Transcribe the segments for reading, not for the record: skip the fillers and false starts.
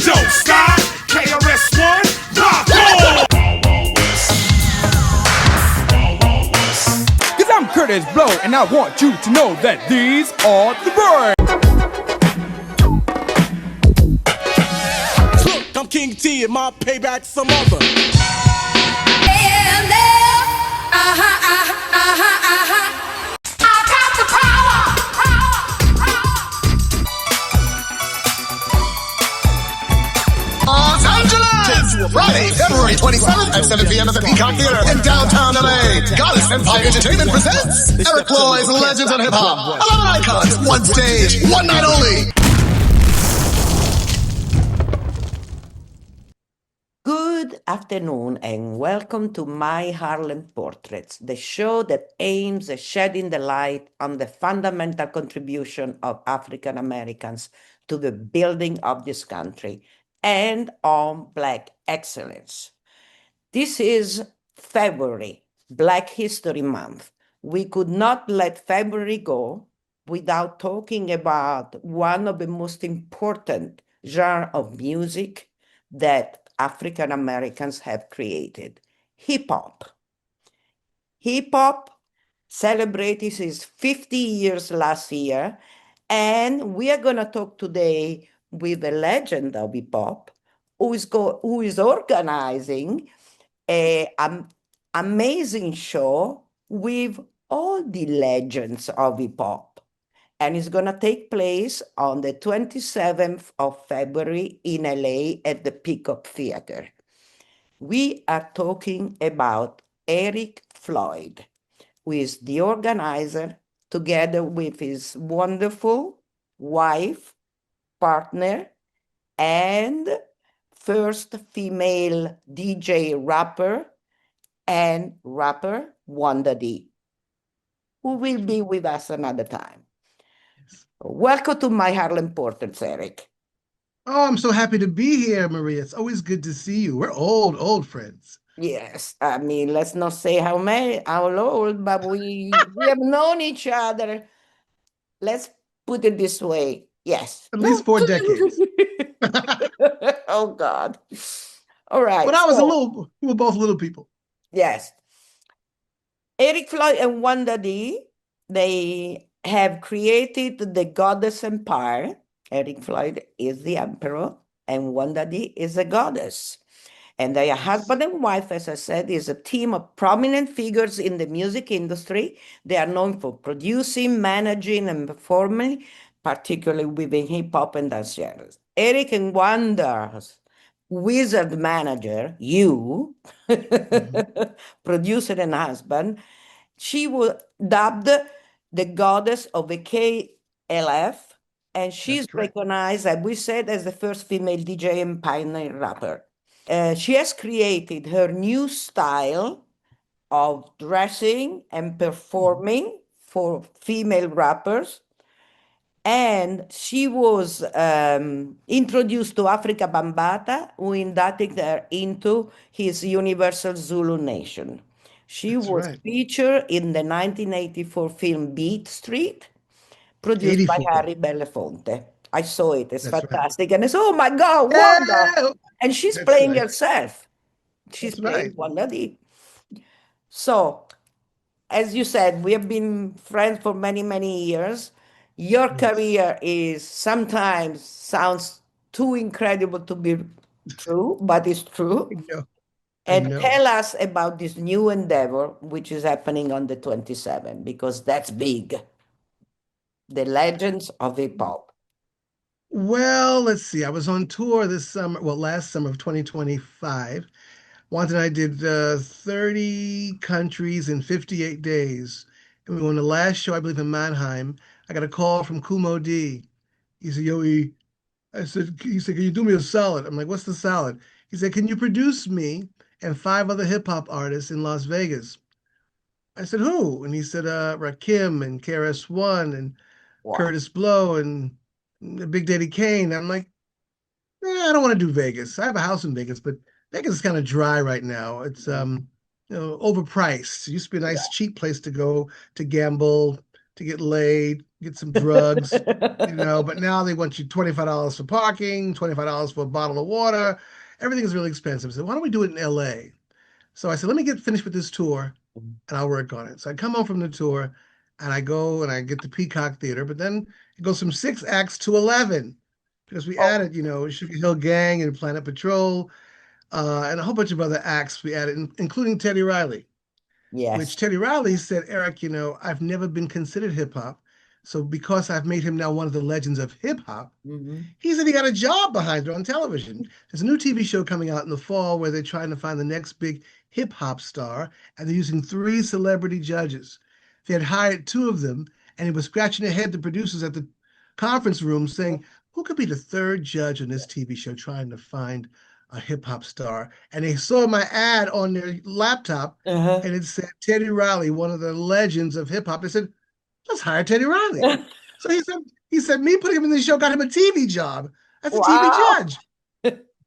don't stop. KRS-One, rock on. Cause I'm Kurtis Blow, and I want you to know that these are the words. Look, I'm King T, and my payback's some other. Friday, February 27th at 7 p.m. at the Peacock Theater in downtown LA. Goddess Empire Entertainment presents Eric Floyd's Legends of Hip Hop. 11 icons, one stage, one night only. Good afternoon and welcome to My Harlem Portraits, the show that aims at shedding the light on the fundamental contribution of African Americans to the building of this country and on Black excellence. This is February, Black History Month. We could not let February go without talking about one of the most important genres of music that African Americans have created, hip-hop. Hip-hop celebrated its 50 years last year, and we are going to talk today with a legend of hip-hop who is organizing an amazing show with all the legends of hip-hop. And it's going to take place on the 27th of February in LA at the Peacock Theater. We are talking about Eric Floyd, who is the organizer, together with his wonderful wife, partner, and first female DJ rapper Wanda Dee, who will be with us another time. Welcome to My Harlem Portraits, Eric. Oh, I'm so happy to be here, Maria. It's always good to see you. We're old friends. Yes, I mean, let's not say how old, but we have known each other. Let's put it this way. Yes. At least 4 decades. Oh, God. All right. When I was we were both little people. Yes. Eric Floyd and Wanda Dee, they have created the Goddess Empire. Eric Floyd is the emperor, and Wanda Dee is a goddess. And their husband and wife, as I said, is a team of prominent figures in the music industry. They are known for producing, managing, and performing, particularly within hip-hop and dance genres. Eric and Wanda's wizard manager, producer and husband, she was dubbed the goddess of the KLF, and she's recognized, as we said, as the first female DJ and pioneer rapper. She has created her new style of dressing and performing for female rappers. And she was introduced to Afrika Bambaata, who inducted her into his Universal Zulu Nation. She was featured in the 1984 film Beat Street, produced by HARRY BELAFONTE. I saw it. It's fantastic. And I said, oh, my God, Wanda. And she's playing herself. She's playing Wanda Dee. So, as you said, we have been friends for many, many years. Your career sometimes sounds too incredible to be true, but it's true. And tell us about this new endeavor, which is happening on the 27th, because that's big. The Legends of Hip Hop. Well, let's see. I was on tour last summer of 2025. Wanda and I did 30 countries in 58 days. And we were on the last show, I believe, in Mannheim. I got a call from Kool Moe Dee. He said, yo, he said, can you do me a solid? I'm like, what's the salad? He said, can you produce me and 5 other hip hop artists in Las Vegas? I said, who? And he said, Rakim and KRS-One and Kurtis Blow and Big Daddy Kane. I'm like, I don't want to do Vegas. I have a house in Vegas, but Vegas is kind of dry right now. It's overpriced. It used to be a nice cheap place to go to gamble, to get laid, get some drugs, but now they want you $25 for parking, $25 for a bottle of water. Everything is really expensive. So why don't we do it in LA? So I said, let me get finished with this tour and I'll work on it. So I come home from the tour and I go and I get the Peacock Theater, but then it goes from 6 acts to 11 because we added, Sugar Hill Gang and Planet Patrol, and a whole bunch of other acts we added, including Teddy Riley, which Yes. Teddy Riley said, Eric, I've never been considered hip hop. So because I've made him now one of the legends of hip hop, he said he got a job behind it on television. There's a new TV show coming out in the fall where they're trying to find the next big hip hop star, and they're using 3 celebrity judges. They had hired 2 of them, and he was scratching their head, the producers at the conference room, saying, who could be the 3rd judge on this TV show trying to find a hip hop star? And they saw my ad on their laptop, and it said Teddy Riley, one of the legends of hip hop. They said, let's hire Teddy Riley. So he said, me putting him in the show got him a TV job as a TV judge.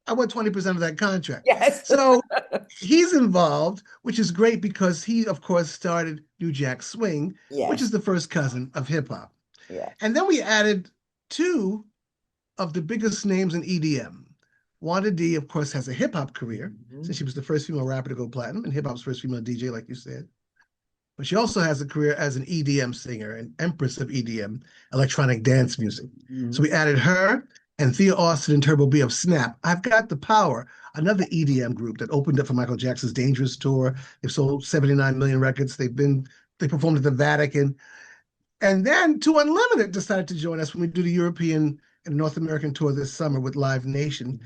I want 20% of that contract. Yes. So he's involved, which is great because he, of course, started New Jack Swing, which is the first cousin of hip hop. Yeah. And then we added 2 of the biggest names in EDM. Wanda Dee, of course, has a hip hop career since she was the first female rapper to go platinum and hip hop's first female DJ, like you said. But she also has a career as an EDM singer, an empress of EDM, electronic dance music. So we added her and Thea Austin and Turbo B of Snap. I've Got the Power, another EDM group that opened up for Michael Jackson's Dangerous tour. They've sold 79 million records. They performed at the Vatican. And then 2 Unlimited decided to join us when we do the European and North American tour this summer with Live Nation.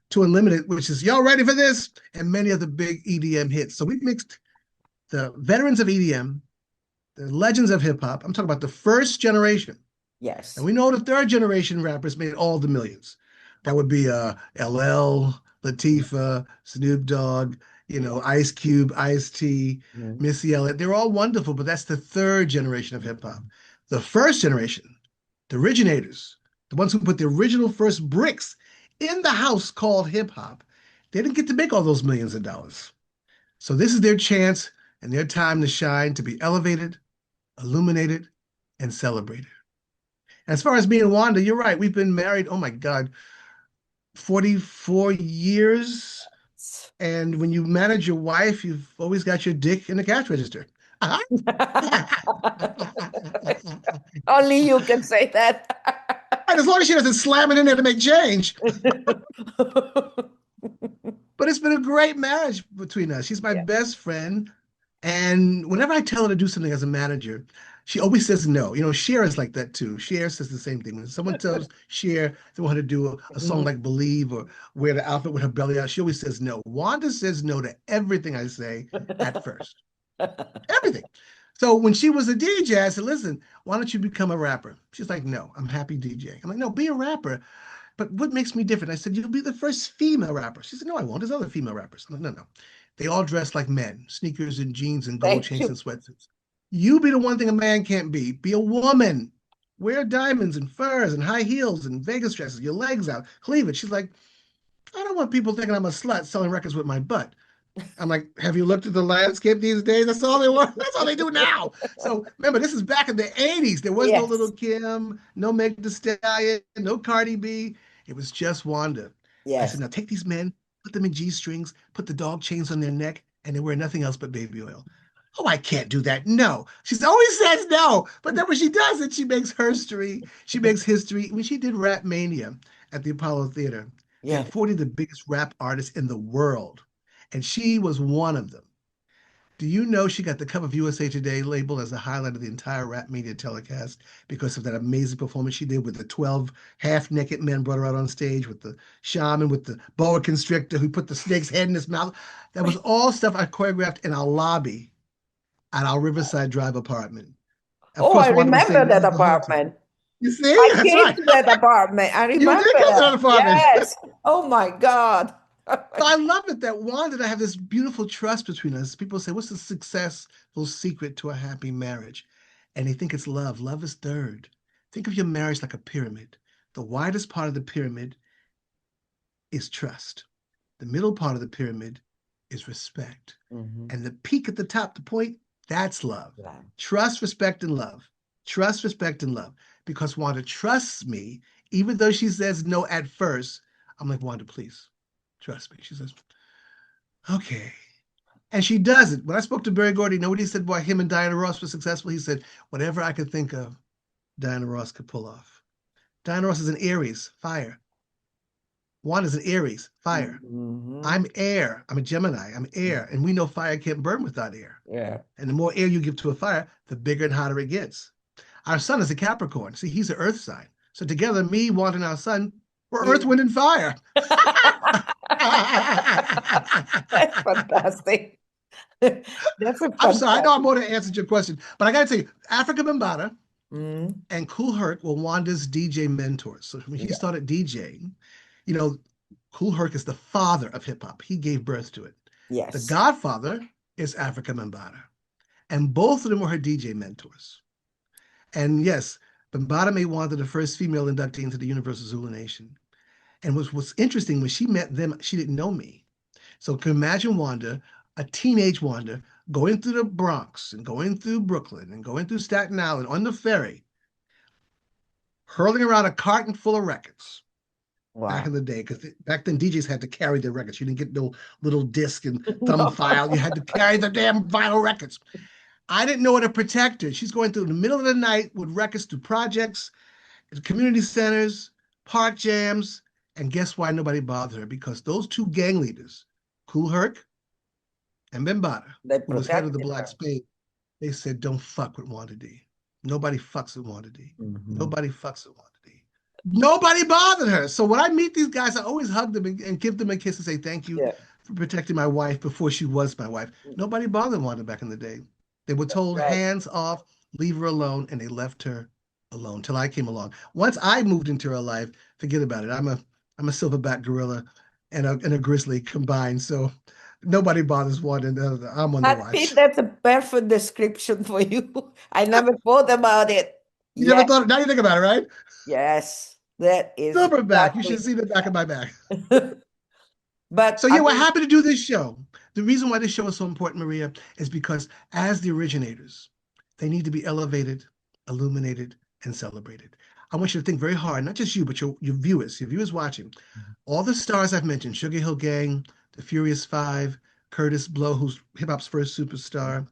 2 Unlimited, which is Y'all Ready for This? And many other big EDM hits. So we mixed the veterans of EDM, the legends of hip hop. I'm talking about the first generation. Yes. And we know the 3rd generation rappers made all the millions. That would be LL, Latifah, Snoop Dogg, Ice Cube, Ice-T, Missy Elliott. They're all wonderful, but that's the 3rd generation of hip hop. The first generation, the originators, the ones who put the original first bricks in the house called hip hop, they didn't get to make all those millions of dollars. So this is their chance and their time to shine, to be elevated, illuminated, and celebrated. And as far as me and Wanda, you're right. We've been married, oh my God, 44 years. And when you manage your wife, you've always got your dick in the cash register. Only you can say that. And as long as she doesn't slam it in there to make change. But it's been a great marriage between us. She's my best friend. And whenever I tell her to do something as a manager, she always says no. Cher is like that too. Cher says the same thing. When someone tells Cher they want her to do a song like Believe or wear the outfit with her belly out, she always says no. Wanda says no to everything I say at first. Everything. So when she was a DJ, I said, listen, why don't you become a rapper? She's like, no, I'm happy DJ. I'm like, no, be a rapper. But what makes me different? I said, you'll be the first female rapper. She said, no, I won't. There's other female rappers. I'm like, no. They all dress like men, sneakers and jeans and gold chains and sweatsuits. You be the one thing a man can't be. Be a woman. Wear diamonds and furs and high heels and Vegas dresses, your legs out, cleavage. She's like, I don't want people thinking I'm a slut selling records with my butt. I'm like, have you looked at the landscape these days? That's all they want. That's all they do now. So remember, this is back in the 80s. There was no Little Kim, no Meg Thee Stallion, no Cardi B. It was just Wanda. I said, now take these men, put them in G-strings, put the dog chains on their neck, and they wear nothing else but baby oil. Oh, I can't do that. No. She always says no. But then when she does it, she makes history. She makes history. When she did Rap Mania at the Apollo Theater, 40 of the biggest rap artists in the world. And she was one of them. Do you know she got the cover of USA Today labeled as the highlight of the entire Rap Mania telecast because of that amazing performance she did with the 12 half-naked men brought her out on stage with the shaman, with the boa constrictor who put the snake's head in his mouth. That was all stuff I choreographed in our lobby at our Riverside Drive apartment. I remember that apartment. You see? I came to that apartment. I remember. You did come to that apartment. Yes. Oh my God. So I love it that Wanda and I have this beautiful trust between us. People say, what's the successful secret to a happy marriage? And they think it's love. Love is third. Think of your marriage like a pyramid. The widest part of the pyramid is trust. The middle part of the pyramid is respect. And the peak at the top, the point, that's love. Trust, respect, and love. Trust, respect, and love. Because Wanda trusts me, even though she says no at first. I'm like, Wanda, please, trust me. She says, okay. And she does it. When I spoke to Berry Gordy, you know what he said why him and Diana Ross were successful? He said, whatever I could think of, Diana Ross could pull off. Diana Ross is an Aries, fire. Wanda's an Aries, fire. I'm air. I'm a Gemini. I'm air. And we know fire can't burn without air. Yeah. And the more air you give to a fire, the bigger and hotter it gets. Our sun is a Capricorn. See, he's an earth sign. So together, me, Wanda, and our sun, we're earth, wind, and fire. That's fantastic. That's a I'm sorry, I know I'm fantastic. more than answered your question, but I got to tell you, Afrika Bambaata Mm, and Kool HERC were Wanda's DJ mentors. So when he started DJing, you know, Kool HERC is the father of hip hop. He gave birth to it. The yes. godfather is Afrika Bambaata. And both of them were her DJ mentors. And yes, Bambaata made Wanda the first female inductee into the Universal Zulu Nation. And what's interesting, when she met them, she didn't know me. So can you imagine Wanda, a teenage Wanda, going through the Bronx and going through Brooklyn and going through Staten Island on the ferry, hurling around a carton full of records. Wow. Back in the day, because back then DJs had to carry their records. You didn't get no little disc and thumb file. You had to carry the damn vinyl records. I didn't know how to protect her. She's going through the middle of the night with records to projects, community centers, park jams, and guess why nobody bothered her? Because those two gang leaders, Kool HERC and Bambaata, They who was head of the protected Black her. Spade, they said, don't fuck with Wanda Dee. Nobody fucks with Wanda Dee. Nobody fucks with Wanda Dee. Nobody bothered her. So when I meet these guys, I always hug them and give them a kiss and say, thank you Yeah. for protecting my wife before she was my wife. Nobody bothered Wanda back in the day. They were told, right. hands off, leave her alone, and they left her alone till I came along. Once I moved into her life, forget about it. I'm a silverback gorilla and a grizzly combined. So nobody bothers Wanda. I'm on the I watch. think that's a perfect description for you. I never thought about it. You Yes, never thought, now you think about it, right? yes, that is Silverback. You should exactly. see the back of my back. But So I yeah, we're mean, happy to do this show. The reason why this show is so important, Maria, is because as the originators, they need to be elevated, illuminated, and celebrated. I want you to think very hard, not just you, but your viewers watching. All the stars I've mentioned, Sugar Hill Gang, the Furious Five, Kurtis Blow, who's hip-hop's first superstar,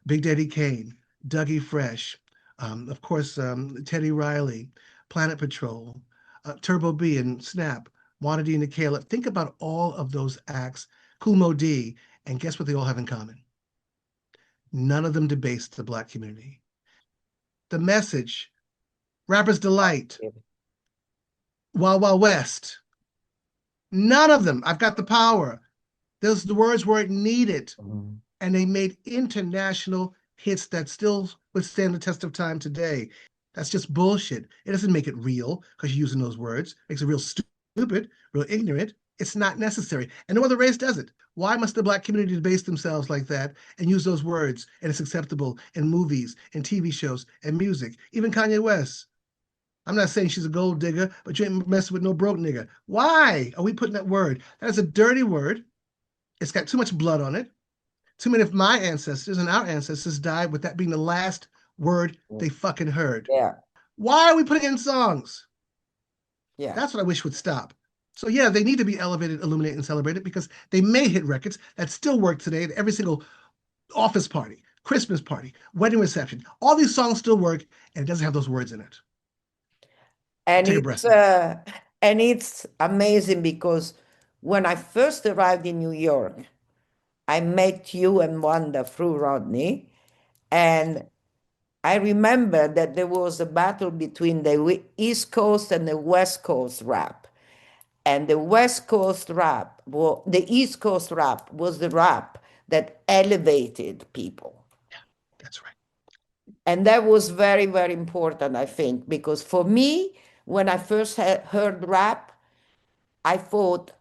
Big Daddy Kane, Dougie Fresh, of course, Teddy Riley, Planet Patrol, Turbo B and Snap, Wanda Dee and the Caleb. Think about all of those acts, Kool Moe Dee, and guess what they all have in common? None of them debased the Black community. The Message, Rapper's Delight, Wild Wild West, none of them. I've Got the Power. Those the words weren't needed, and they made international hits that still withstand the test of time today. That's just bullshit. It doesn't make it real because you're using those words. It makes it real stupid, real ignorant. It's not necessary. And no other race does it. Why must the Black community debase themselves like that and use those words? And it's acceptable in movies, in TV shows, and music. Even Kanye West. I'm not saying she's a gold digger, but you ain't messing with no broke nigga. Why are we putting that word? That is a dirty word. It's got too much blood on it. Too many of my ancestors and our ancestors died with that being the last word they fucking heard. yeah, Why are we putting it in songs? yeah. That's what I wish would stop. So yeah, they need to be elevated, illuminated, and celebrated because they may hit records that still work today at every single office party, Christmas party, wedding reception. All these songs still work, and it doesn't have those words in it. And Take a breath. it's amazing because when I first arrived in New York, I met you and Wanda through Rodney, and I remember that there was a battle between the East Coast and the West Coast rap. And the West Coast rap, the East Coast rap was the rap that elevated people. That's right. And that was very, very important, I think, because for me, when I first heard rap, I thought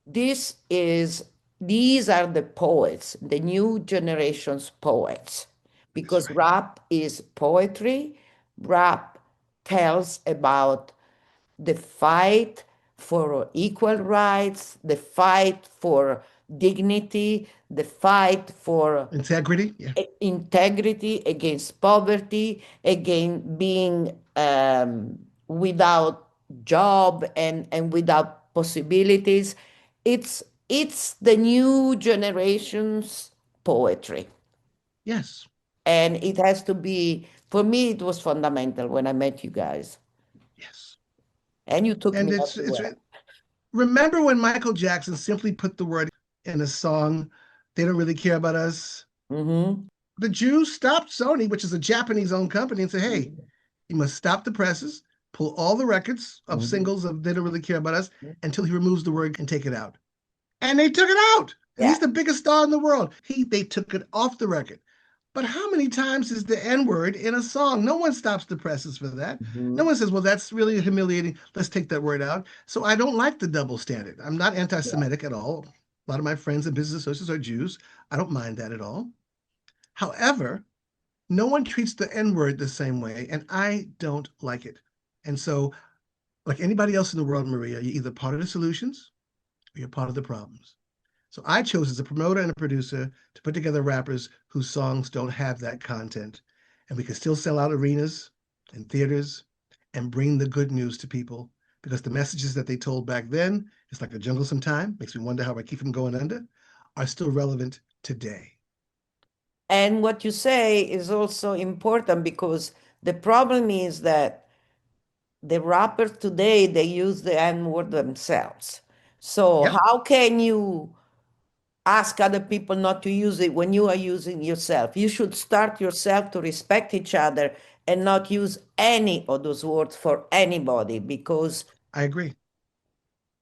these are the poets, the new generation's poets, because right. rap is poetry. Rap tells about the fight for equal rights, the fight for dignity, the fight for Integrity, yeah. integrity, against poverty, against being without job and without possibilities. It's the new generation's poetry. Yes. And it has to be, for me, it was fundamental when I met you guys. Yes. And you took And me it's everywhere. remember when Michael Jackson simply put the word in a song, they don't really care about us. Mm-hmm. The Jews stopped Sony, which is a Japanese-owned company, and said, hey, you must stop the presses, pull all the records of singles of They Don't Really Care About Us until he removes the word and take it out. And they took it out. And Yeah. he's the biggest star in the world. They took it off the record. But how many times is the N-word in a song? No one stops the presses for that. No one says, well, that's really humiliating. Let's take that word out. So I don't like the double standard. I'm not anti-Semitic at all. A lot of my friends and business associates are Jews. I don't mind that at all. However, no one treats the N-word the same way, and I don't like it. And so, like anybody else in the world, Maria, you're either part of the solutions or you're part of the problems. So I chose as a promoter and a producer to put together rappers whose songs don't have that content. And we can still sell out arenas and theaters and bring the good news to people, because the messages that they told back then, it's like a jungle sometime, makes me wonder how I keep them going under, are still relevant today. And what you say is also important, because the problem is that the rappers today, they use the N-word themselves. So Yep, how can you ask other people not to use it when you are using yourself? You should start yourself to respect each other and not use any of those words for anybody, because I agree.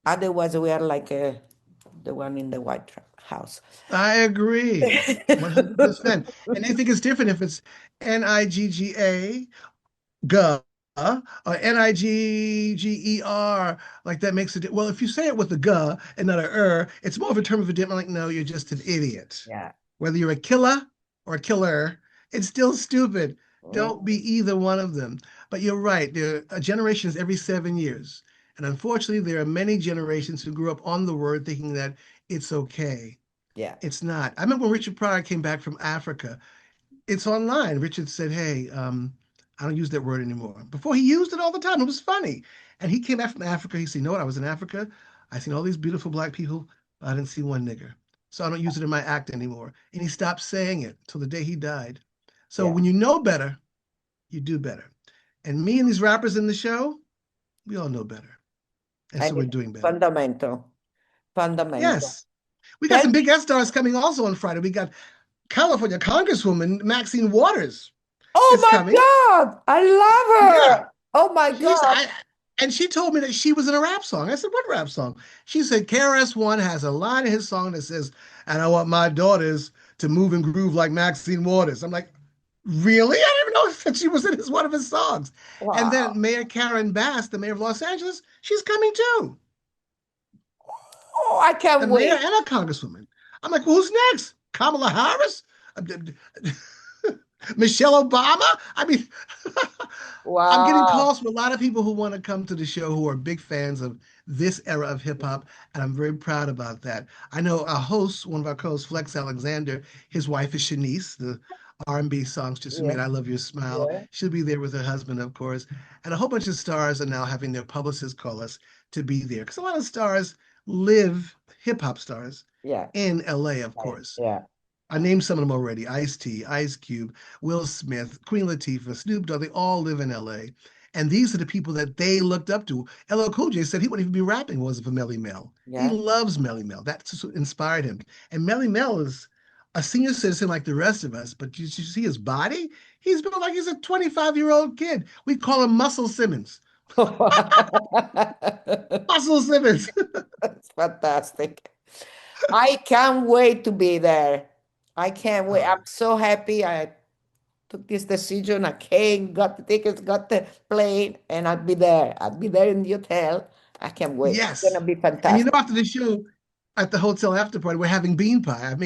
otherwise we are like the one in the White House. I agree. 100%. And they think it's different if it's Nigga, or Nigger, like that makes it. Well, if you say it with a G and not a it's more of a term of endearment. Like, no, you're just an idiot. Yeah. Whether you're a killer or a killer, it's still stupid. Don't be either one of them. But you're right. There are generations every 7 years. And unfortunately, there are many generations who grew up on the word thinking that it's okay. Yeah. It's not. I remember when Richard Pryor came back from Africa. It's online. Richard said, hey, I don't use that word anymore. Before, he used it all the time. It was funny. And he came back from Africa. He said, you know what? I was in Africa. I seen all these beautiful black people. I didn't see one nigger. So I don't use it in my act anymore. And he stopped saying it till the day he died. So when you know better, you do better. And me and these rappers in the show, we all know better. And so we're doing better. Fundamental. Yes. We got some big guest stars coming also on Friday. We got California Congresswoman Maxine Waters. Oh my God, I love her. Yeah. Oh my God. And she told me that she was in a rap song. I said, what rap song? She said, KRS-One has a line in his song that says, and I want my daughters to move and groove like Maxine Waters. I'm like, really? I didn't even know that she was in one of his songs. Wow. And then Mayor Karen Bass, the mayor of Los Angeles, she's coming too. Oh, I can't wait. Mayor and a congresswoman. I'm like, well, who's next? Kamala Harris? Michelle Obama? I mean, wow. I'm getting calls from a lot of people who want to come to the show who are big fans of this era of hip hop, and I'm very proud about that. I know our host, one of our co-hosts, Flex Alexander, his wife is Shanice, the R&B songs just made I Love Your Smile. Yeah. She'll be there with her husband, of course. And a whole bunch of stars are now having their publicists call us to be there, because a lot of stars live, hip hop stars, in LA, of course. Yeah. I named some of them already. Ice-T, Ice Cube, Will Smith, Queen Latifah, Snoop Dogg, they all live in LA. And these are the people that they looked up to. LL Cool J said he wouldn't even be rapping was it for Melle Mel. Yeah. He loves Melle Mel. That's what inspired him. And Melle Mel is a senior citizen like the rest of us, but you see his body? He's built like he's a 25-year-old kid. We call him Muscle Simmons. Muscle Simmons. That's fantastic. I can't wait to be there. I can't wait. I'm so happy I took this decision. I came, got the tickets, got the plane, and I'll be there. I'll be there in the hotel. I can't wait. Yes. It's gonna be fantastic. And you know, after the show, at the hotel after party, we're having bean pie. I'll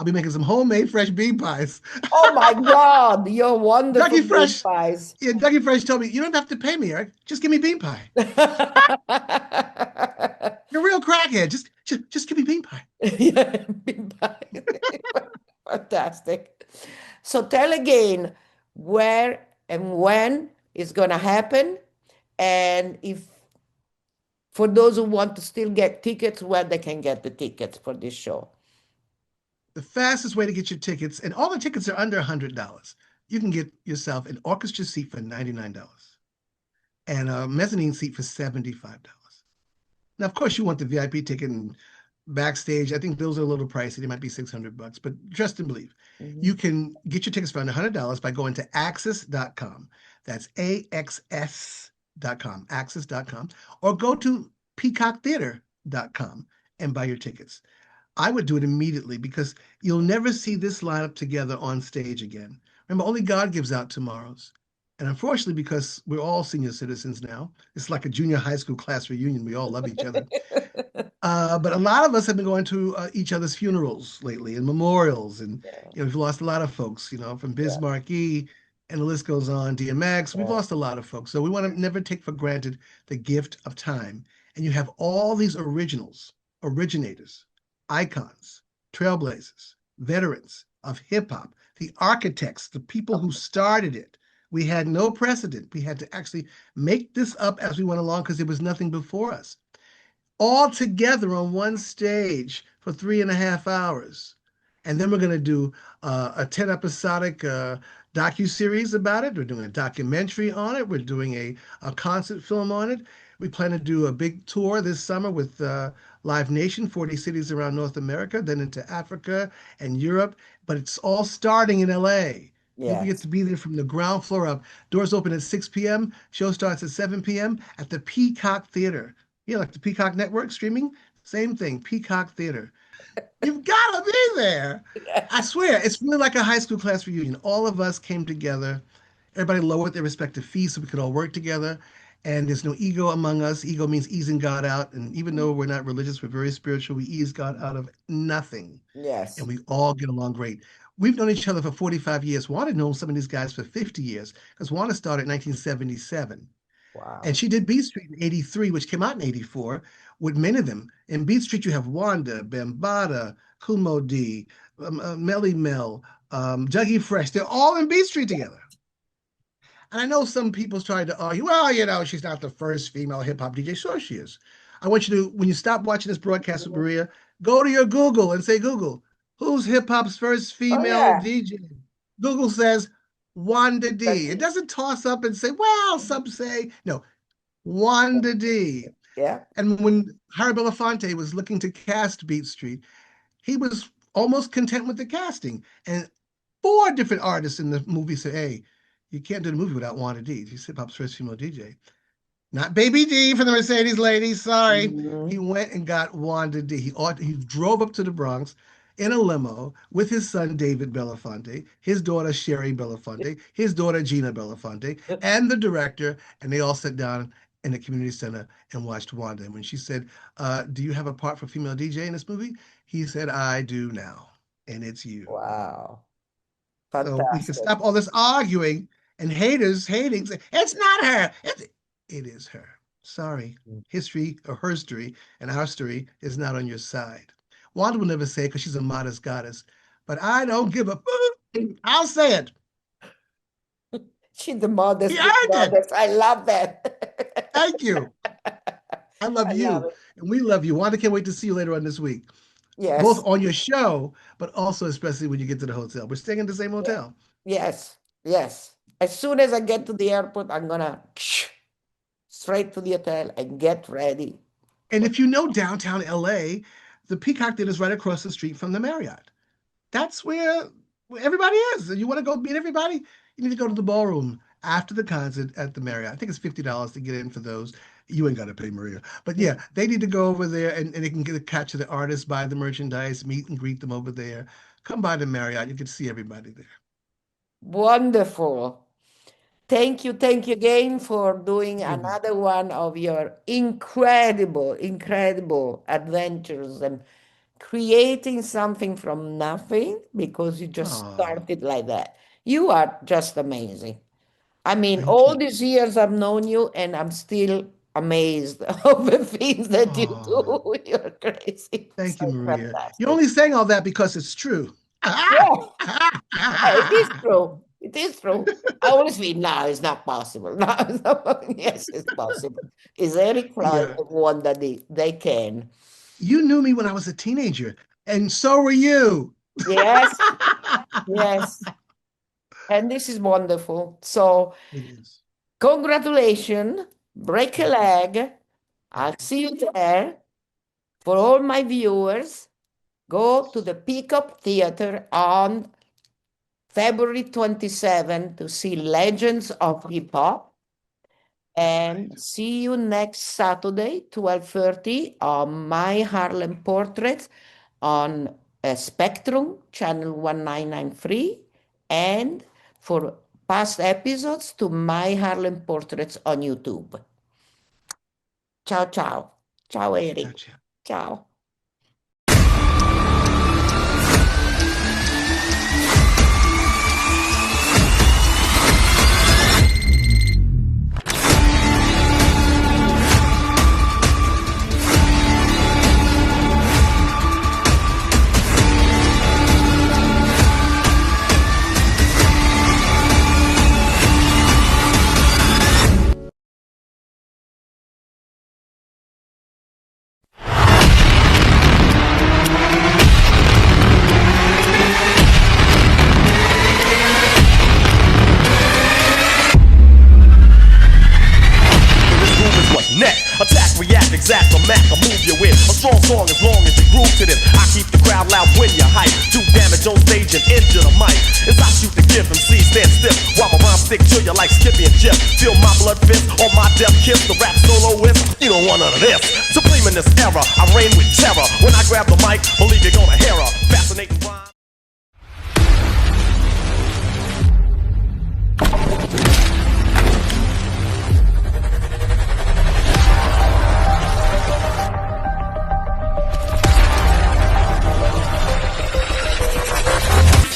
be making some homemade fresh bean pies. Oh my God, you're wonderful. Dougie Fresh, bean pies. Yeah, Dougie Fresh told me, you don't have to pay me, Eric. Just give me bean pie. You're a real crackhead. Just give me bean pie. fantastic. So tell again where and when it's going to happen. And if for those who want to still get tickets, where they can get the tickets for this show. The fastest way to get your tickets, and all the tickets are under $100. You can get yourself an orchestra seat for $99 and a mezzanine seat for $75. Now, of course, you want the VIP ticket and backstage. I think those are a little pricey. They might be $600, but trust and believe. You can get your tickets for under $100 by going to axis.com. That's AXS.com, axis.com, or go to peacocktheater.com and buy your tickets. I would do it immediately because you'll never see this lineup together on stage again. Remember, only God gives out tomorrows. And unfortunately, because we're all senior citizens now, it's like a junior high school class reunion. We all love each other. But a lot of us have been going to each other's funerals lately and memorials. And we've lost a lot of folks, from Biz Markie, and the list goes on, DMX. We've lost a lot of folks. So we want to never take for granted the gift of time. And you have all these originals, originators, icons, trailblazers, veterans of hip hop, the architects, the people who started it. We had no precedent. We had to actually make this up as we went along because there was nothing before us. All together on one stage for 3.5 hours. And then we're going to do a 10-episodic docu-series about it. We're doing a documentary on it. We're doing a concert film on it. We plan to do a big tour this summer with Live Nation, 40 cities around North America, then into Africa and Europe. But it's all starting in LA. You get to be there from the ground floor up. Doors open at 6 p.m. Show starts at 7 p.m. at the Peacock Theater. Like the Peacock Network streaming, same thing, Peacock Theater. You've got to be there. I swear, it's really like a high school class reunion. All of us came together. Everybody lowered their respective fees so we could all work together. And there's no ego among us. Ego means easing God out. And even though we're not religious, we're very spiritual. We ease God out of nothing. Yes. And we all get along great. We've known each other for 45 years. Wanda known some of these guys for 50 years because Wanda started in 1977. Wow. And she did Beat Street in 83, which came out in 84, with many of them. In Beat Street, you have Wanda, Bambaata, Kool Moe Dee, Melle Mel, Dougie Fresh. They're all in Beat Street together. And I know some people's trying to argue, well, she's not the first female hip-hop DJ. Sure she is. I want you to, when you stop watching this broadcast with Maria, go to your Google and say, Google, who's hip-hop's first female DJ? Google says, Wanda Dee. It doesn't toss up and say, well, some say. No, Wanda Dee. Yeah. And when Harry Belafonte was looking to cast Beat Street, he was almost content with the casting. And 4 different artists in the movie said, hey, you can't do the movie without Wanda Dee. She's hip-hop's first female DJ. Not Baby D for the Mercedes ladies, sorry. He went and got Wanda Dee. He drove up to the Bronx in a limo with his son, David Belafonte, his daughter, Sherry Belafonte, his daughter, Gina Belafonte, and the director, and they all sat down in the community center and watched Wanda. And when she said, do you have a part for female DJ in this movie? He said, I do now, and it's you. Wow. Fantastic. So we can stop all this arguing and haters hating. Say, it's not her. It is her. Sorry. History or her story and our story is not on your side. Wanda will never say it because she's a modest goddess, but I don't give a I'll say it. She's the modest goddess. I love that. Thank you. I love you. And we love you. Wanda can't wait to see you later on this week. Yes. Both on your show, but also especially when you get to the hotel. We're staying in the same hotel. Yes. Yes. As soon as I get to the airport, I'm going to straight to the hotel and get ready. And if you know downtown LA, the Peacock Theater is right across the street from the Marriott. That's where everybody is. And you want to go meet everybody? You need to go to the ballroom after the concert at the Marriott. I think it's $50 to get in for those. You ain't got to pay, Maria. But yeah, they need to go over there and they can get a catch of the artists, buy the merchandise, meet and greet them over there. Come by the Marriott. You can see everybody there. Wonderful. Thank you again for doing another one of your incredible adventures and creating something from nothing because you just started like that. You are just amazing. I mean, all these years I've known you and I'm still amazed of the things that you do. You're crazy. Thank you, Maria. You're only saying all that because it's true. Yeah, it is true. It is true. I always feel, no, it's not possible. No, yes, it's possible. It's Eric Floyd Yeah. and Wanda Dee. They can. You knew me when I was a teenager, and so were you. Yes, yes. And this is wonderful. So, It is. congratulations. Break a leg. I'll see you there. For all my viewers, go to the Peacock Theater on February 27 to see Legends of Hip Hop. And see you next Saturday, 12:30 on My Harlem Portraits on Spectrum, channel 1993. And for past episodes to My Harlem Portraits on YouTube. Ciao, ciao. Ciao, Eric. Ciao, ciao. Ciao. Attack, react, exact, or Mac, I'll move you in a strong song as long as you groove to this. I keep the crowd loud when you hype. Do damage on stage and injure the mic. As I shoot the gift, MC stand stiff while my rhyme stick to you like Skippy and Jeff. Feel my blood fist on my death kiss. The rap soloist, you don't want none of this. Supreme in this era, I reign with terror. When I grab the mic, believe you're gonna hear a fascinating rhyme.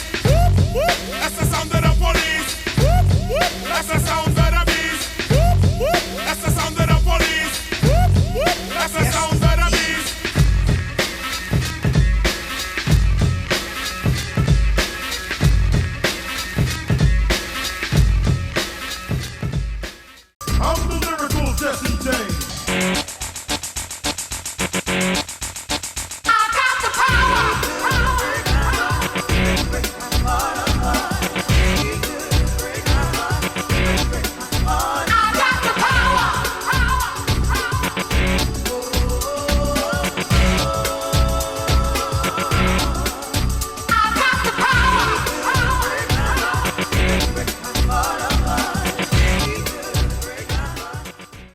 That's the sound of the police. That's the sound of the beast. That's the sound of the police. That's the sound of the beast. I'm the lyrical Jesse James.